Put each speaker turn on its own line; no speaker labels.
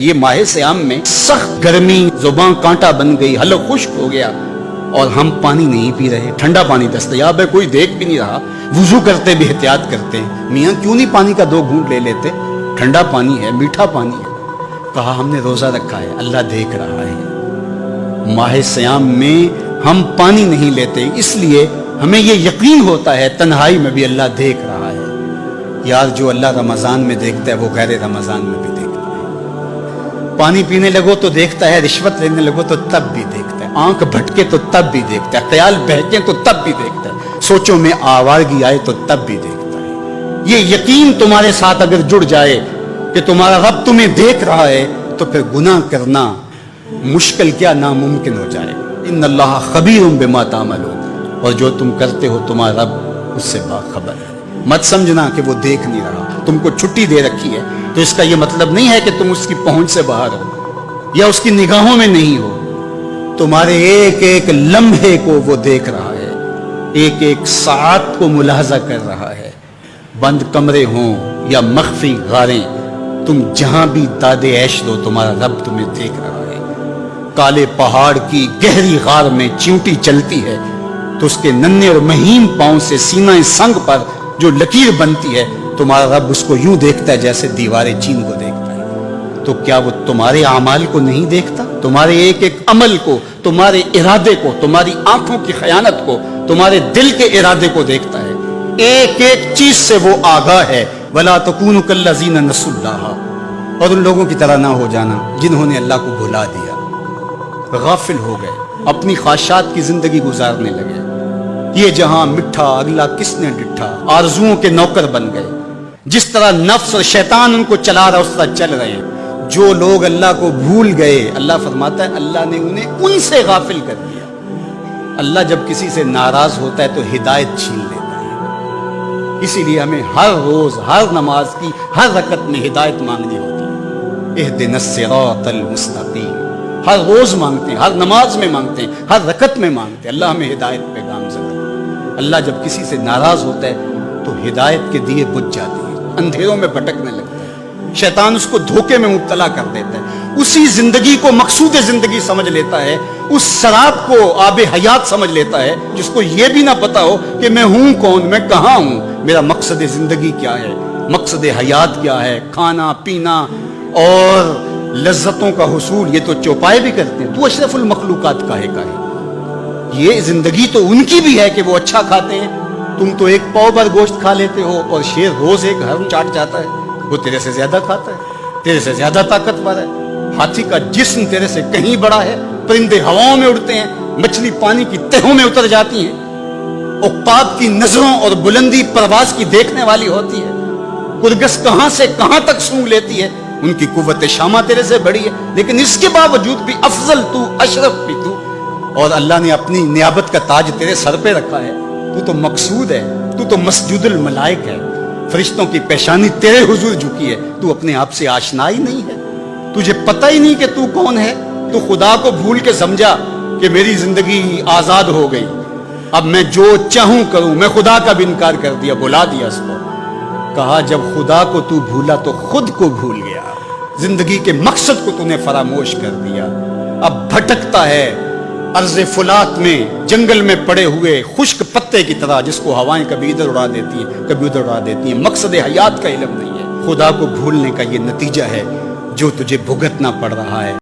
یہ माह सियाम में सख्त गर्मी, जुबान कांटा बन गई, हलक खुश्क हो गया और हम पानी नहीं पी रहे, ठंडा पानी दस्तयाब है, कोई देख भी नहीं रहा, वुजू करते भी एहतियात करते हैं, मियाँ क्यों नहीं पानी का 2 घूंट ले लेते, ठंडा पानी है, मीठा पानी है। कहा हमने रोजा रखा है, अल्लाह देख रहा है। माह सियाम में हम पानी नहीं लेते, इसलिए हमें ये यकीन होता है तन्हाई में भी अल्लाह देख रहा है। यार जो अल्लाह रमजान में देखता है वो गैर रमजान में भी देखता है। पानी पीने लगो तो देखता है, रिश्वत लेने लगो तो तब भी देखता है, आंख भटके तो तब भी देखता है, ख्याल बहके तो तब भी देखता है, सोचों में आवारगी आए तो तब भी देखता है। ये यकीन तुम्हारे साथ अगर जुड़ जाए कि तुम्हारा रब तुम्हें देख रहा है तो फिर गुनाह करना मुश्किल क्या नामुमकिन हो जाए। इन्नल्लाह खबीरुम बिमा तामलून, और जो तुम करते हो तुम्हारा रब उससे बाखबर है। मत समझना कि वो देख नहीं रहा, तुमको छुट्टी दे रखी है तो इसका ये मतलब नहीं है कि तुम उसकी पहुंच से बाहर हो या उसकी निगाहों में नहीं हो। तुम्हारे एक एक लम्हे को वो देख रहा है, एक एक साथ को मुलाहजा कर रहा है। बंद कमरे हों या मख्फी गारें, तुम जहां भी दादे ऐश दो तुम्हारा रब तुम्हें देख रहा है। काले पहाड़ की गहरी गार में चींटी चलती है तो उसके नन्हे और महीन पांव से सीना संग पर जो लकीर बनती है तुम्हारा रब उसको यूं देखता है जैसे दीवारें चीन को देखता है। तो क्या वो तुम्हारे अमाल को नहीं देखता? तुम्हारे एक एक अमल को, तुम्हारे इरादे को, तुम्हारी आंखों की खयानत को, तुम्हारे दिल के इरादे को देखता है। एक एक चीज से वो आगाह है। वला तकूनु कल्लज़ीना नसुल्लाह, और उन लोगों की तरह ना हो जाना जिन्होंने अल्लाह को भुला दिया, गाफिल हो गए, अपनी ख्वाहिशात की जिंदगी गुजारने लगे। ये जहां मिठा अगला किसने डिठा, आरजुओं के नौकर बन गए। जिस तरह नफ्स और शैतान उनको चला रहा उस तरह चल रहे हैं। जो लोग अल्लाह को भूल गए, अल्लाह फरमाता है अल्लाह ने उन्हें उनसे गाफिल कर दिया। अल्लाह जब किसी से नाराज होता है तो हिदायत छीन लेता है। इसीलिए हमें हर रोज हर नमाज की हर रकत में हिदायत मांगनी होती है। इहदिनस सिरातल मुस्तकीम, हर रोज मांगते हैं, हर नमाज में मांगते हैं, हर रकत में मांगते हैं, अल्लाह हमें हिदायत पे गामज़द करे। अल्लाह जब किसी से नाराज होता है तो हिदायत के दिए बुझ जाते हैं, अंधेरों में भटकने लगता है, शैतान उसको धोखे में मुब्तला कर देता है, उसी जिंदगी को मकसूद जिंदगी समझ लेता है, उस शराब को आबे हयात समझ लेता है, जिसको ये भी ना पता हो कि मैं हूं कौन, मैं कहां हूं, मेरा मकसद जिंदगी क्या है, मकसद हयात क्या है। खाना पीना और लज्जतों का हुसूल ये तो चौपाए भी करते हैं, तू अशरफुल मखलूकात काहे का है। ये जिंदगी तो उनकी भी है कि वो अच्छा खाते हैं, तुम तो एक पाव भर गोश्त खा लेते हो और शेर रोज एक हरम चाट जाता है, वो तेरे से ज्यादा खाता है, तेरे से ज्यादा ताकतवर है। हाथी का जिस्म तेरे से कहीं बड़ा है, परिंदे हवाओं में उड़ते हैं, मछली पानी की तहों में उतर जाती है, उक्काब की नजरों और बुलंदी परवाज की देखने वाली होती है, कुरगस कहां से कहां तक सूंघ लेती है, उनकी कुव्वत शामा तेरे से बड़ी है, लेकिन इसके बावजूद भी अफजल तू, अशरफ भी तू, और अल्लाह ने अपनी नियाबत का ताज तेरे सर पे रखा है। तू तो मकसूद है, तू तो मस्जिदुल मलाइक है, फरिश्तों की पेशानी तेरे हुजूर झुकी है, तू अपने आप से आशना ही नहीं है, तुझे पता ही नहीं कि तू कौन है। तू खुदा को भूल के समझा कि मेरी जिंदगी आजाद हो गई, अब मैं जो चाहूं करूं, मैं खुदा का भी इनकार कर दिया, भुला दिया उसको। कहा जब खुदा को तू भूला तो खुद को भूल गया, जिंदगी के मकसद को तूने फरामोश कर दिया। अब भटकता है अर्ज़े फुलात में, जंगल में पड़े हुए खुश्क पत्ते की तरह, जिसको हवाएं कभी इधर उड़ा देती हैं कभी उधर उड़ा देती हैं। मकसद हयात का इल्म नहीं है। खुदा को भूलने का ये नतीजा है जो तुझे भुगतना पड़ रहा है।